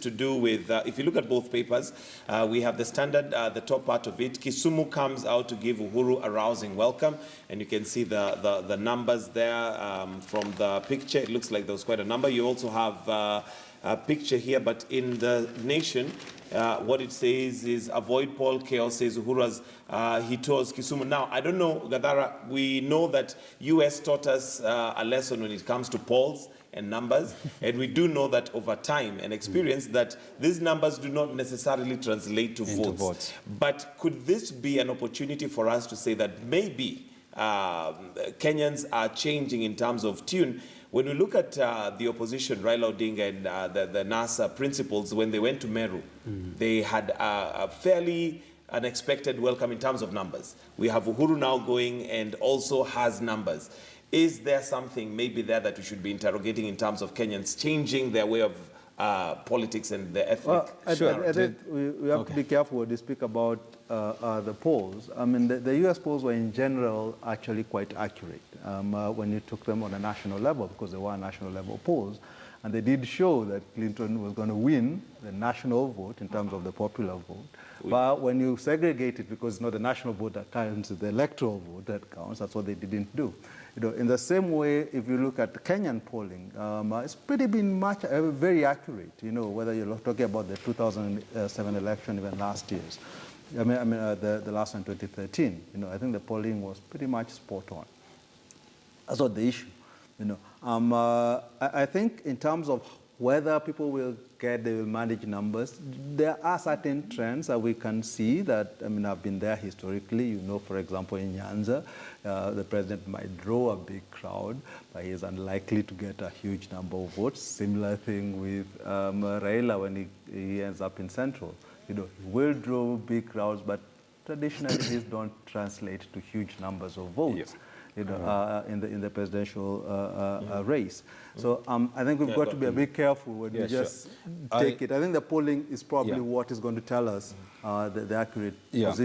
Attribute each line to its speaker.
Speaker 1: to do with, if you look at both papers, we have the Standard, the top part of it. Kisumu comes out to give Uhuru a rousing welcome, and you can see the numbers there from the picture. It looks like there was quite a number. You also have a picture here, but in the Nation, what it says is avoid poll chaos, says Uhuru as he tours Kisumu. Now, I don't know, Gadara, we know that US taught us a lesson when it comes to polls and numbers, and we do know that over time and experience that these numbers do not necessarily translate to votes. But could this be an opportunity for us to say that maybe Kenyans are changing in terms of tune? When we look at the opposition, Raila Odinga and the NASA principals, when they went to Meru, they had a fairly unexpected welcome in terms of numbers. We have Uhuru now going and also has numbers. Is there something maybe there that we should be interrogating in terms of Kenyans changing their way of politics and the ethnic?
Speaker 2: Well, I think we have to be careful when we speak about the polls. I mean, the US polls were in general actually quite accurate when you took them on a national level, because they were national level polls. And they did show that Clinton was going to win the national vote in terms of the popular vote. But when you segregate it, because it's not the national vote that counts, it's the electoral vote that counts, that's what they didn't do. You know, in the same way, if you look at the Kenyan polling, it's pretty been very accurate, you know, whether you're talking about the 2007 election, even last year's. The last one, 2013, you know, I think the polling was pretty much spot on. That's not the issue, you know. I think in terms of whether people will they will manage numbers, there are certain trends that we can see that, I mean, have been there historically. You know, for example, in Nyanza, the president might draw a big crowd, but he is unlikely to get a huge number of votes. Similar thing with Raila when he ends up in Central. You know, he will draw big crowds, but traditionally these don't translate to huge numbers of votes. You know, in the presidential race. So I think we've got to be a bit careful when we just take it. I think the polling is probably what is going to tell us the accurate position.